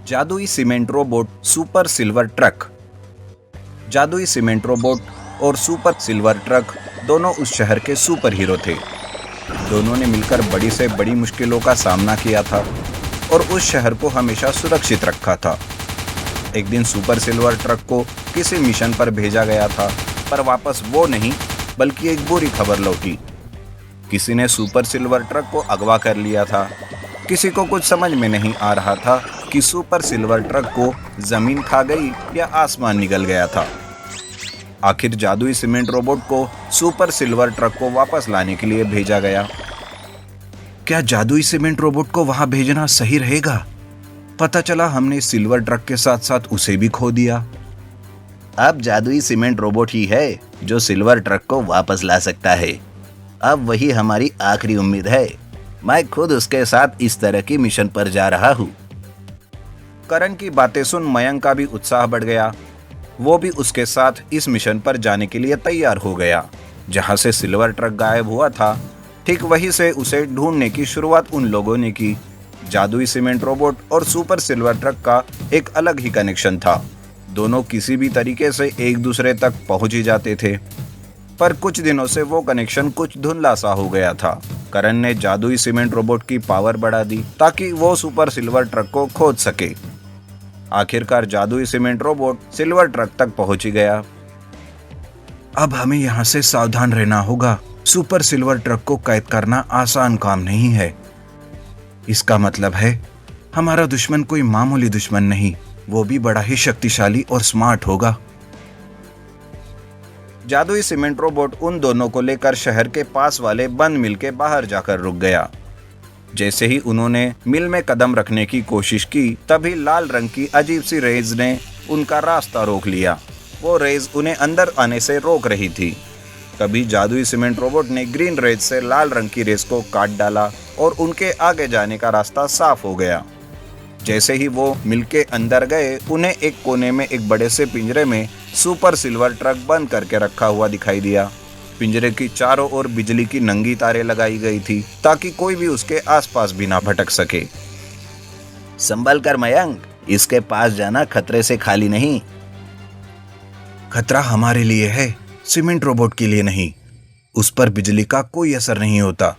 जादुई cement robot super silver truck. जादुई cement robot और सुपर सिल्वर ट्रक दोनों उस शहर के सुपर हीरो थे। दोनों ने मिलकर बड़ी से बड़ी मुश्किलों का सामना किया था और उस शहर को हमेशा सुरक्षित रखा था। एक दिन सुपर सिल्वर ट्रक को किसी मिशन पर भेजा गया था, पर वापस वो नहीं बल्कि एक बुरी खबर लौटी। किसी ने सुपर सिल्वर ट्रक को अगवा कर लिया था। किसी को कुछ समझ में नहीं आ रहा था कि सुपर सिल्वर ट्रक को जमीन खा गई या आसमान निगल गया था। आखिर जादुई सीमेंट रोबोट को सुपर सिल्वर ट्रक को वापस लाने के लिए भेजा गया। क्या जादुई सीमेंट रोबोट को वहां भेजना सही रहेगा? पता चला हमने सिल्वर ट्रक के साथ साथ उसे भी खो दिया। अब जादुई सीमेंट रोबोट ही है जो सिल्वर ट्रक को वापस ला सकता है। अब वही हमारी आखिरी उम्मीद है। मैं खुद उसके साथ इस तरह की मिशन पर जा रहा हूँ। करण की बातें सुन मयंक का भी उत्साह बढ़ गया। वो भी उसके साथ इस मिशन पर जाने के लिए तैयार हो गया। जहां से सिल्वर ट्रक गायब हुआ था, ठीक वहीं से उसे ढूंढने की शुरुआत उन लोगों ने की। जादुई सीमेंट रोबोट और सुपर सिल्वर ट्रक का एक अलग ही कनेक्शन था। दोनों किसी भी तरीके से एक दूसरे तक पहुंच ही जाते थे, पर कुछ दिनों से वो कनेक्शन कुछ धुंधला सा हो गया था। करण ने जादुई सीमेंट रोबोट की पावर बढ़ा दी ताकि वो सुपर सिल्वर ट्रक को खोज सके। आखिरकार जादुई सीमेंट रोबोट सिल्वर ट्रक तक पहुंच ही गया। अब हमें यहाँ से सावधान रहना होगा। सुपर सिल्वर ट्रक को कैद करना आसान काम नहीं है। इसका मतलब है हमारा दुश्मन कोई मामूली दुश्मन नहीं, वो भी बड़ा ही शक्तिशाली और स्मार्ट होगा। जादुई सीमेंट रोबोट उन दोनों को लेकर शहर के पास वाले बंद मिल के बाहर जाकर रुक गया। जैसे ही उन्होंने मिल में कदम रखने की कोशिश की, तभी लाल रंग की अजीब सी रेज ने उनका रास्ता रोक लिया। वो रेज उन्हें अंदर आने से रोक रही थी। तभी जादुई सीमेंट रोबोट ने ग्रीन रेज से लाल रंग की रेज को काट डाला और उनके आगे जाने का रास्ता साफ हो गया। जैसे ही वो मिल के अंदर गए, उन्हें एक कोने में एक बड़े से पिंजरे में सुपर सिल्वर ट्रक बंद करके रखा हुआ दिखाई दिया। पिंजरे की चारों ओर बिजली की नंगी तारें लगाई गई थी ताकि कोई भी उसके आसपास भी ना भटक सके। संभल कर मयंक, इसके पास जाना खतरे से खाली नहीं। खतरा हमारे लिए है, सीमेंट रोबोट के लिए नहीं। उस पर बिजली का कोई असर नहीं होता।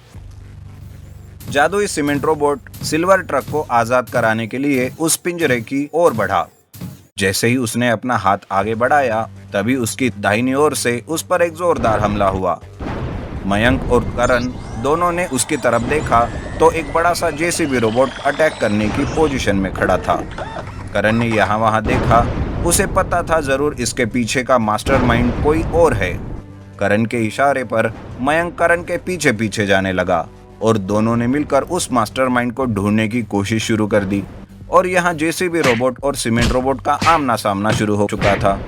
जादुई सीमेंट रोबोट सिल्वर ट्रक को आजाद कराने के लिए उस पिंजरे की ओर बढ़ा। जैसे ही उसने अपना हाथ आगे बढ़ाया, तभी उसकी दाहिनी ओर से उस पर एक जोरदार हमला हुआ। मयंक और करण दोनों ने उसकी तरफ देखा तो एक बड़ा सा जेसीबी रोबोट अटैक करने की पोजीशन में खड़ा था। करण ने यहाँ वहाँ देखा। उसे पता था जरूर इसके पीछे का मास्टरमाइंड कोई और है। करण के इशारे पर मयंक करण के पीछे पीछे जाने लगा और दोनों ने मिलकर उस मास्टरमाइंड को ढूंढने की कोशिश शुरू कर दी। और यहाँ जेसीबी रोबोट और सीमेंट रोबोट का आमना सामना शुरू हो चुका था।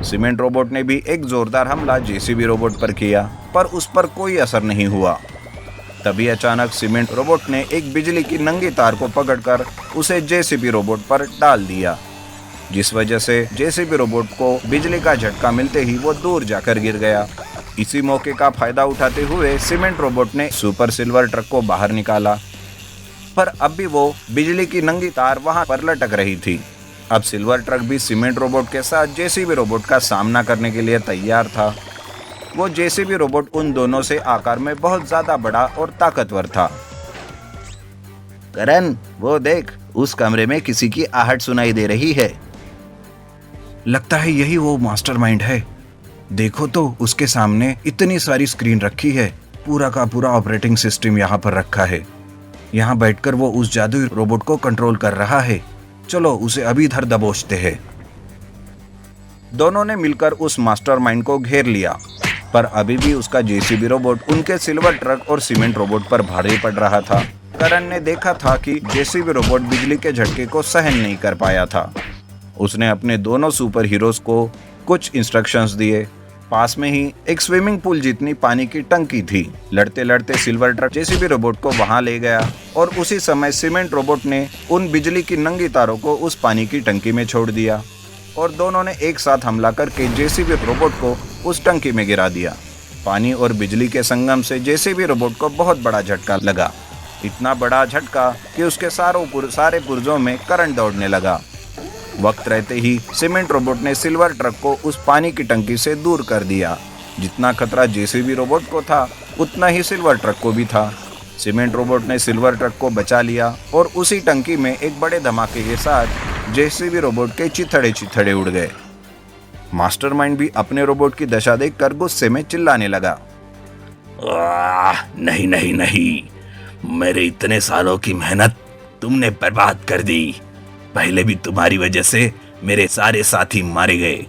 सीमेंट रोबोट ने भी एक जोरदार हमला जेसीबी रोबोट पर किया, पर उस पर कोई असर नहीं हुआ। तभी अचानक सीमेंट रोबोट ने एक बिजली की नंगी तार को पकड़कर उसे जेसीबी रोबोट पर डाल दिया, जिस वजह से जेसीबी रोबोट को बिजली का झटका मिलते ही वो दूर जाकर गिर गया। इसी मौके का फायदा उठाते हुए सीमेंट रोबोट ने सुपर सिल्वर ट्रक को बाहर निकाला, पर अब भी वो बिजली की नंगी तार वहां पर लटक रही थी। अब सिल्वर ट्रक भी सीमेंट रोबोट के साथ जेसीबी रोबोट का सामना करने के लिए तैयार था। वो जेसीबी रोबोट उन दोनों से आकार में बहुत ज्यादा बड़ा और ताकतवर था। करण, वो देख, उस कमरे में किसी की आहट सुनाई दे रही है। लगता है यही वो मास्टरमाइंड है। देखो तो, उसके सामने इतनी सारी स्क्रीन रखी है। पूरा का पूरा ऑपरेटिंग सिस्टम यहाँ पर रखा है। यहाँ बैठकर वो उस जादुई रोबोट को कंट्रोल कर रहा है। चलो उसे अभी इधर दबोचते हैं। दोनों ने मिलकर उस मास्टरमाइंड को घेर लिया, पर अभी भी उसका जेसीबी रोबोट उनके सिल्वर ट्रक और सीमेंट रोबोट पर भारी पड़ रहा था। करण ने देखा था कि जेसीबी रोबोट बिजली के झटके को सहन नहीं कर पाया था। उसने अपने दोनों सुपर हीरोज को कुछ इंस्ट्रक्शंस दिए। पास में ही एक स्विमिंग पूल जितनी पानी की टंकी थी। लड़ते लड़ते सिल्वर ट्रक जेसीबी रोबोट को वहां ले गया और उसी समय सीमेंट रोबोट ने उन बिजली की नंगी तारों को उस पानी की टंकी में छोड़ दिया और दोनों ने एक साथ हमला करके जेसीबी रोबोट को उस टंकी में गिरा दिया। पानी और बिजली के संगम से जेसीबी रोबोट को बहुत बड़ा झटका लगा। इतना बड़ा झटका कि उसके सारे पुर्जों में करंट दौड़ने लगा। वक्त रहते ही सीमेंट रोबोट ने सिल्वर ट्रक को उस पानी की टंकी से दूर कर दिया। जितना खतरा जेसीबी रोबोट को था उतना ही सिल्वर ट्रक को भी था। सीमेंट रोबोट ने सिल्वर ट्रक को बचा लिया और उसी टंकी में एक बड़े धमाके के साथ जेसीबी रोबोट के चिथड़े चिथड़े उड़ गए। मास्टरमाइंड भी अपने रोबोट की दशा देखकर गुस्से में चिल्लाने लगा। नहीं नहीं नहीं, मेरे इतने सालों की मेहनत तुमने बर्बाद कर दी। पहले भी तुम्हारी वजह से मेरे सारे साथी मारे गए।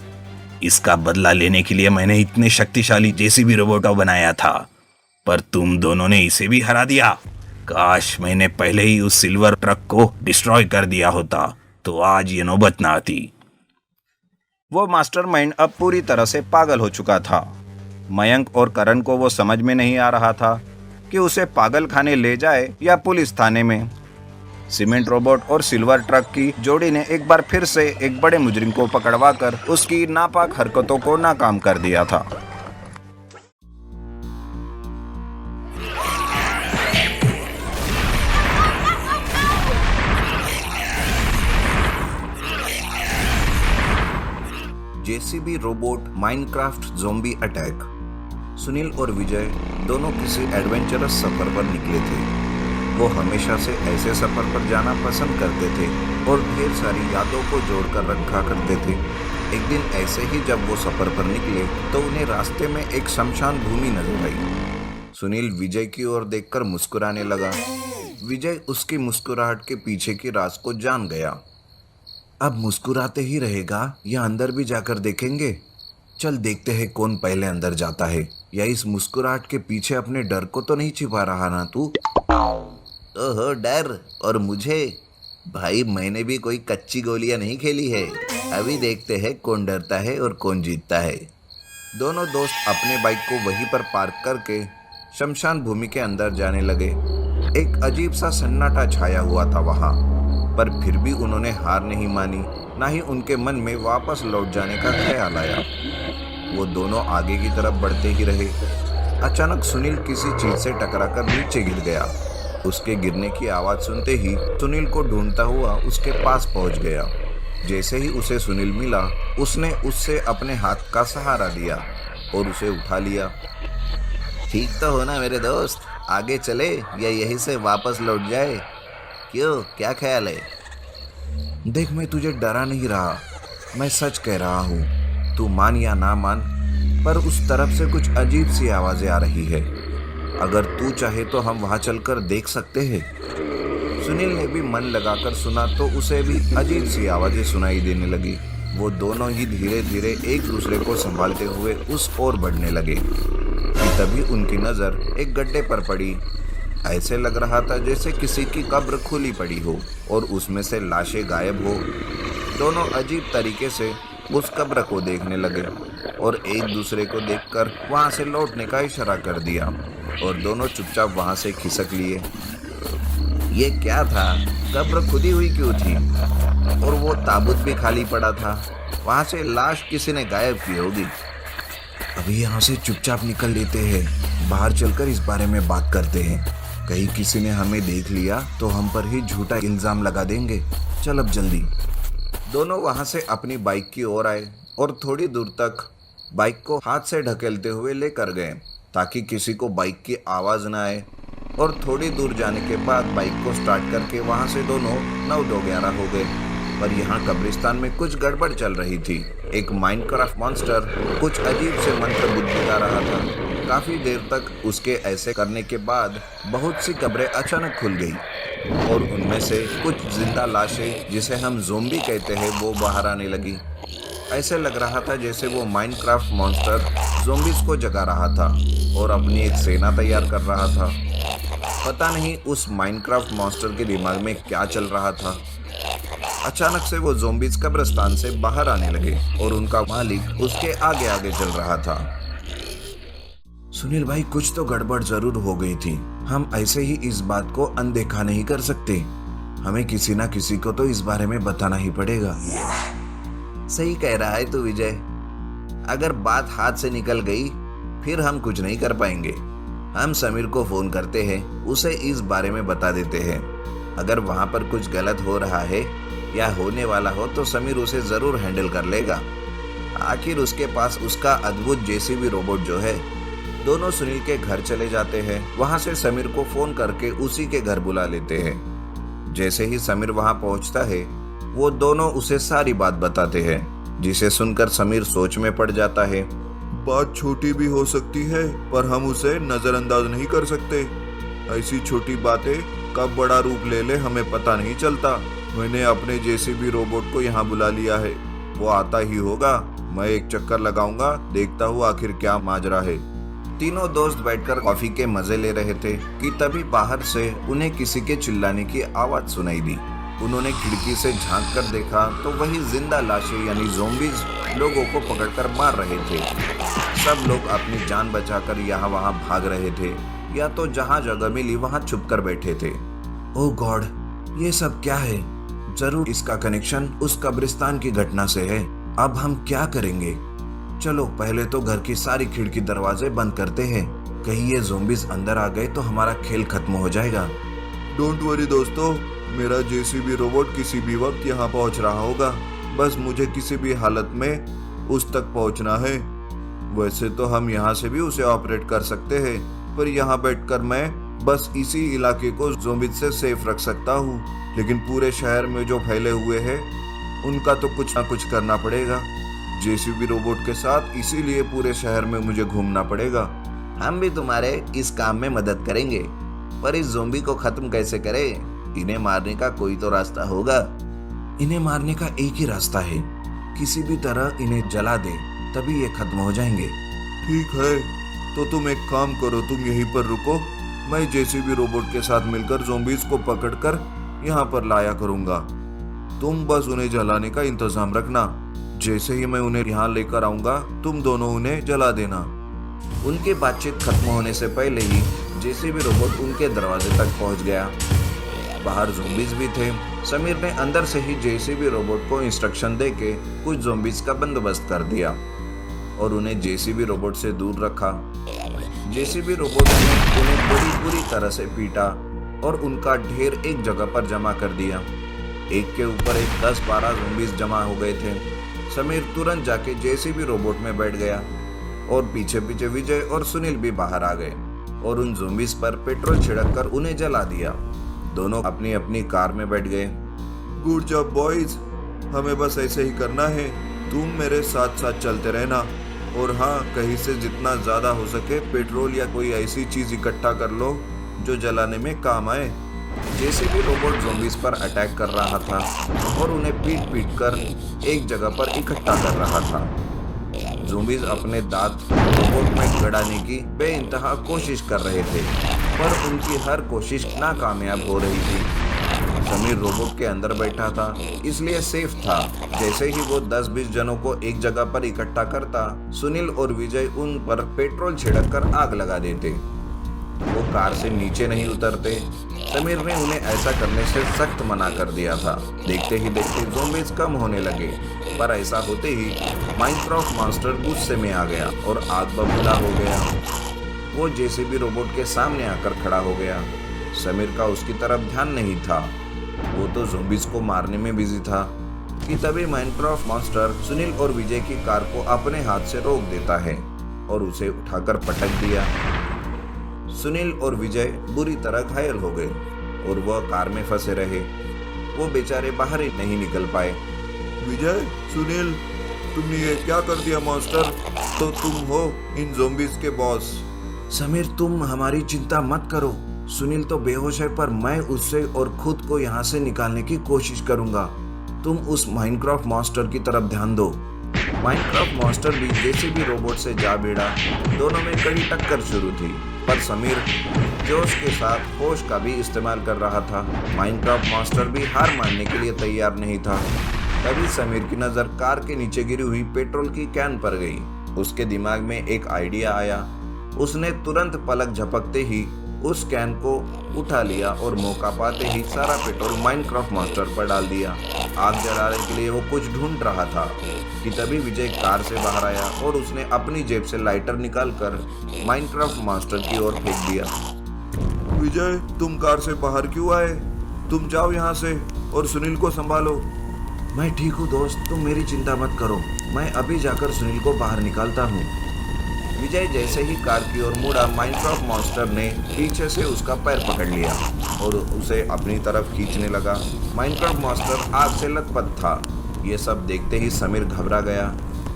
इसका बदला लेने के लिए मैंने इतने शक्तिशाली जेसीबी रोबोट बनाया था, पर तुम दोनों ने इसे भी हरा दिया। काश मैंने पहले ही उस सिल्वर ट्रक को डिस्ट्रॉय कर दिया होता तो आज ये नौबत ना आती। वो मास्टरमाइंड अब पूरी तरह से पागल हो चुका था। मयंक और करण को वो समझ में नहीं आ रहा था कि उसे पागल खाने ले जाए या पुलिस थाने में। सीमेंट रोबोट और सिल्वर ट्रक की जोड़ी ने एक बार फिर से एक बड़े मुजरिम को पकड़वाकर उसकी नापाक हरकतों को नाकाम कर दिया था। JCB robot Minecraft zombie attack. Sunil और विजय दोनों किसी एडवेंचरस सफर पर निकले थे। वो हमेशा से ऐसे सफर पर जाना पसंद करते थे और ढेर सारी यादों को जोड़कर रखा करते थे। एक दिन ऐसे ही जब वो सफर पर निकले तो उन्हें रास्ते में एक शमशान भूमि नजर आई। सुनील विजय की ओर देखकर मुस्कुराने लगा। विजय उसकी मुस्कुराहट के पीछे की राज को जान गया। अब मुस्कुराते ही रहेगा या अंदर भी जाकर देखेंगे? चल देखते हैं कौन पहले अंदर जाता है। या इस मुस्कुराहट के पीछे अपने डर को तो नहीं छिपा रहा ना तू? ओहो, डर? और मुझे? भाई मैंने भी कोई कच्ची गोलियां नहीं खेली है। अभी देखते हैं कौन डरता है और कौन जीतता है। दोनों दोस्त अपने बाइक को वहीं पर पार्क करके शमशान भूमि के अंदर जाने लगे। एक अजीब सा सन्नाटा छाया हुआ था वहाँ, पर फिर भी उन्होंने हार नहीं मानी। ना ही उनके मन में वापस लौट जाने का ख्याल आया। वो दोनों आगे की तरफ बढ़ते ही रहे। अचानक सुनील किसी चीज से टकराकर नीचे गिर गया। उसके गिरने की आवाज सुनते ही सुनील को ढूंढता हुआ उसके पास पहुंच गया। जैसे ही उसे सुनील मिला उसने उससे अपने हाथ का सहारा दिया और उसे उठा लिया। ठीक तो हो ना मेरे दोस्त? आगे चले या यहीं से वापस लौट जाए? क्यों, क्या ख्याल है? देख, मैं तुझे डरा नहीं रहा, मैं सच कह रहा हूँ। तू मान या ना मान, पर उस तरफ से कुछ अजीब सी आवाजें आ रही है। अगर तू चाहे तो हम वहाँ चलकर देख सकते हैं। सुनील ने भी मन लगाकर सुना तो उसे भी अजीब सी आवाजें सुनाई देने लगी। वो दोनों ही धीरे धीरे एक दूसरे को संभालते हुए उस ओर बढ़ने लगे। तभी उनकी नज़र एक गड्ढे पर पड़ी। ऐसे लग रहा था जैसे किसी की कब्र खुली पड़ी हो और उसमें से लाशें गायब हो। दोनों अजीब तरीके से उस कब्र को देखने लगे और एक दूसरे को देखकर वहाँ से लौटने का इशारा कर दिया और दोनों चुपचाप वहाँ से खिसक लिए। ये क्या था? कब्र खुदी हुई क्यों थी? और वो ताबूत भी खाली पड़ा था। वहाँ से लाश किसी ने गायब की होगी। अभी यहाँ से चुपचाप निकल लेते हैं। बाहर चलकर इस बारे में बात करते हैं। कहीं किसी ने हमें देख लिया तो हम पर ही झूठा इल्जाम लगा देंगे। चल अब जल्दी। दोनों वहाँ से अपनी बाइक की ओर आए और थोड़ी दूर तक बाइक को हाथ से ढकेलते हुए लेकर गए ताकि किसी को बाइक की आवाज़ न आए। और थोड़ी दूर जाने के बाद बाइक को स्टार्ट करके वहाँ से दोनों 9-2-11 हो गए। पर यहाँ कब्रिस्तान में कुछ गड़बड़ चल रही थी। एक माइनक्राफ्ट मॉन्स्टर कुछ अजीब से मंत्र बुदबुदा रहा था। काफ़ी देर तक उसके ऐसे करने के बाद बहुत सी कब्रें अचानक खुल गई और उनमें से कुछ जिंदा लाशें, जिसे हम ज़ोंबी कहते हैं, वो बाहर आने लगी। ऐसे लग रहा था जैसे वो माइनक्राफ्ट मॉन्स्टर ज़ोंबीज़ को जगा रहा था और अपनी एक सेना तैयार कर रहा था। पता नहीं उस माइनक्राफ्ट मॉन्स्टर के दिमाग में क्या चल रहा था। अचानक से वो ज़ोंबीज़ कब्रिस्तान से बाहर आने लगे और उनका मालिक उसके आगे आगे चल रहा था। सुनील भाई, कुछ तो गड़बड़ जरूर हो गई थी। हम ऐसे ही इस बात को अनदेखा नहीं कर सकते। हमें किसी ना किसी को तो इस बारे में बताना ही पड़ेगा। सही कह रहा है तू विजय। अगर बात हाथ से निकल गई फिर हम कुछ नहीं कर पाएंगे। हम समीर को फ़ोन करते हैं, उसे इस बारे में बता देते हैं। अगर वहाँ पर कुछ गलत हो रहा है या होने वाला हो तो समीर उसे जरूर हैंडल कर लेगा। आखिर उसके पास उसका अद्भुत जेसीबी रोबोट जो है। दोनों सुनील के घर चले जाते हैं। वहां से समीर को फोन करके उसी के घर बुला लेते हैं। जैसे ही समीर वहां पहुंचता है, वो दोनों उसे सारी बात बताते हैं, जिसे सुनकर समीर सोच में पड़ जाता है। बात छोटी भी हो सकती है, पर हम उसे नजरअंदाज नहीं कर सकते। ऐसी छोटी बातें कब बड़ा रूप ले ले हमें पता नहीं चलता। मैंने अपने जेसीबी रोबोट को यहाँ बुला लिया है, वो आता ही होगा। मैं एक चक्कर लगाऊंगा, देखता हूँ आखिर क्या माजरा है। तीनों दोस्त बैठकर कॉफी के मजे ले रहे थे कि तभी बाहर से उन्हें किसी के चिल्लाने की आवाज सुनाई दी। उन्होंने खिड़की से झांक कर देखा तो वही जिंदा लाशें यानी ज़ोंबीज लोगों को पकड़कर मार रहे थे। सब लोग अपनी जान बचाकर यहाँ वहाँ भाग रहे थे, या तो जहाँ जगह मिली वहाँ छुप कर बैठे थे। ओह गॉड, ये सब क्या है? जरूर इसका कनेक्शन उस कब्रिस्तान की घटना से है। अब हम क्या करेंगे? चलो पहले तो घर की सारी खिड़की दरवाजे बंद करते हैं। कहीं ये ज़ोंबीज अंदर आ गए तो हमारा खेल खत्म हो जाएगा। डोंट वरी दोस्तों, मेरा जेसीबी रोबोट किसी भी वक्त यहाँ पहुँच रहा होगा। बस मुझे किसी भी हालत में उस तक पहुँचना है। वैसे तो हम यहाँ से भी उसे ऑपरेट कर सकते हैं, पर यहाँ बैठकर मैं बस इसी इलाके को ज़ोंबीज से सेफ रख सकता हूँ। लेकिन पूरे शहर में जो फैले हुए हैं उनका तो कुछ ना कुछ करना पड़ेगा जेसीबी रोबोट के साथ, इसीलिए पूरे शहर में मुझे घूमना पड़ेगा। हम भी तुम्हारे इस काम में मदद करेंगे, पर इस ज़ोंबी को खत्म कैसे करें? इन्हें मारने का कोई तो रास्ता होगा। इन्हें मारने का एक ही रास्ता है, किसी भी तरह इन्हें जला दे, तभी ये खत्म हो जाएंगे। ठीक है, तो तुम एक काम करो, तुम यहीं पर रुको। मैं जेसीबी रोबोट के साथ मिलकर ज़ोंबीज को पकड़कर यहाँ पर लाया करूँगा। तुम बस उन्हें जलाने का इंतजाम रखना। जैसे ही मैं उन्हें यहाँ लेकर आऊंगा, तुम दोनों उन्हें जला देना। उनकी बातचीत खत्म होने से पहले ही जेसीबी रोबोट उनके दरवाजे तक पहुंच गया। बाहर ज़ोंबीज भी थे। समीर ने अंदर से ही जेसीबी रोबोट को इंस्ट्रक्शन देके कुछ ज़ोंबीज का बंदोबस्त कर दिया और उन्हें जेसीबी रोबोट से दूर रखा। जेसीबी रोबोट ने उन्हें बुरी तरह से पीटा और उनका ढेर एक जगह पर जमा कर दिया। एक के ऊपर एक 10-12 ज़ोंबीज जमा हो गए थे। समीर तुरंत जाके जेसीबी रोबोट में बैठ गया और पीछे पीछे विजय और सुनील भी बाहर आ गए और उन ज़ोंबीज पर पेट्रोल छिड़क कर उन्हें जला दिया। दोनों अपनी अपनी कार में बैठ गए। गुड जॉब बॉयज, हमें बस ऐसे ही करना है। तुम मेरे साथ साथ चलते रहना, और हाँ, कहीं से जितना ज़्यादा हो सके पेट्रोल या कोई ऐसी चीज़ इकट्ठा कर लो जो जलाने में काम आए। जेसीबी रोबोट ज़ोंबीज पर अटैक कर रहा था और उन्हें पीट कर एक जगह पर इकट्ठा कर रहा था। ज़ोंबीज अपने दांत रोबोट में गड़ाने की बेइंतहा कोशिश कर रहे थे, पर उनकी हर कोशिश नाकामयाब हो रही थी। समीर रोबोट के अंदर बैठा था, इसलिए सेफ था। जैसे ही वो 10-20 जनों को एक जगह पर इकट्ठा करता, सुनील और विजय उन पर पेट्रोल छिड़क कर आग लगा देते। वो कार से नीचे नहीं उतरते। समीर ने उन्हें ऐसा करने से सख्त मना कर दिया था। देखते ही देखते ज़ोंबीज कम होने लगे, पर ऐसा होते ही माइनक्राफ्ट मास्टर गुस्से में आ गया और आग बबूला हो गया। वो जेसीबी रोबोट के सामने आकर खड़ा हो गया। समीर का उसकी तरफ ध्यान नहीं था, वो तो ज़ोंबीज को मारने में बिजी था कि तभी माइनक्राफ्ट मास्टर सुनील और विजय की कार को अपने हाथ से रोक देता है और उसे उठाकर पटक दिया। सुनील और विजय बुरी तरह घायल हो गए और वह कार में फंसे रहे। वो बेचारे बाहर ही नहीं निकल पाए। विजय, सुनील, तुमने ये क्या कर दिया मास्टर? तो तुम हो इन ज़ोंबीज के बॉस। समीर, तुम हमारी चिंता मत करो। सुनील तो बेहोश है, पर मैं उससे और खुद को यहाँ से निकालने की कोशिश करूंगा। तुम उस माइनक्राफ्ट मास्टर की तरफ ध्यान दो। माइनक्राफ्ट मास्टर भी जेसीबी रोबोट से जा भिड़ा। दोनों में कड़ी टक्कर शुरू थी, पर समीर जोश के साथ होश का भी इस्तेमाल कर रहा था। माइनक्राफ्ट मास्टर भी हार मानने के लिए तैयार नहीं था। तभी समीर की नज़र कार के नीचे गिरी हुई पेट्रोल की कैन पर गई। उसके दिमाग में एक आइडिया आया। उसने तुरंत पलक झपकते ही उस कैन को उठा लिया और मौका पाते ही सारा पेट्रोल माइनक्राफ्ट मास्टर पर डाल दिया। आग जलाने के लिए वो कुछ ढूंढ रहा था कि तभी विजय कार से बाहर आया और उसने अपनी जेब से लाइटर निकालकर माइनक्राफ्ट मास्टर की ओर फेंक दिया। विजय, तुम कार से बाहर क्यों आए? तुम जाओ यहाँ से और सुनील को संभालो। मैं ठीक हूँ दोस्त, तुम मेरी चिंता मत करो, मैं अभी जाकर सुनील को बाहर निकालता हूँ। विजय जैसे ही कार की ओर मुड़ा, माइनक्राफ्ट मॉन्स्टर ने पीछे से उसका पैर पकड़ लिया और उसे अपनी तरफ खींचने लगा। माइनक्राफ्ट मॉन्स्टर आग से लथपथ था। ये सब देखते ही समीर घबरा गया।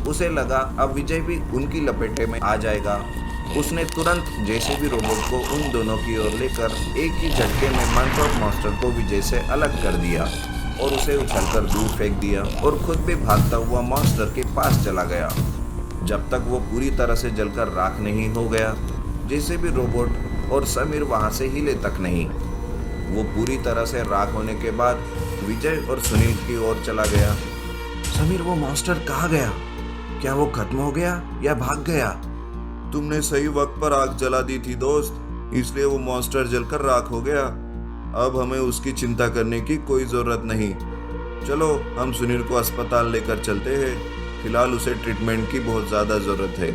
उसे लगा अब विजय भी उनकी लपेटे में आ जाएगा। उसने तुरंत जेसीबी रोबोट को उन दोनों की ओर लेकर एक ही झटके में माइनक्राफ्ट मॉन्स्टर को विजय से अलग कर दिया और उसे उछलकर दूर फेंक दिया और खुद भी भागता हुआ मॉन्स्टर के पास चला गया। जब तक वो पूरी तरह से जलकर राख नहीं हो गया, जेसीबी रोबोट और समीर वहां से हिले तक नहीं। वो पूरी तरह से राख होने के बाद विजय और सुनील की ओर चला गया। समीर, वो मॉन्स्टर कहाँ गया? क्या वो खत्म हो गया या भाग गया? तुमने सही वक्त पर आग जला दी थी दोस्त, इसलिए वो मॉन्स्टर जलकर राख हो गया। अब हमें उसकी चिंता करने की कोई जरूरत नहीं। चलो हम सुनील को अस्पताल लेकर चलते हैं, फिलहाल उसे ट्रीटमेंट की बहुत ज़्यादा ज़रूरत है।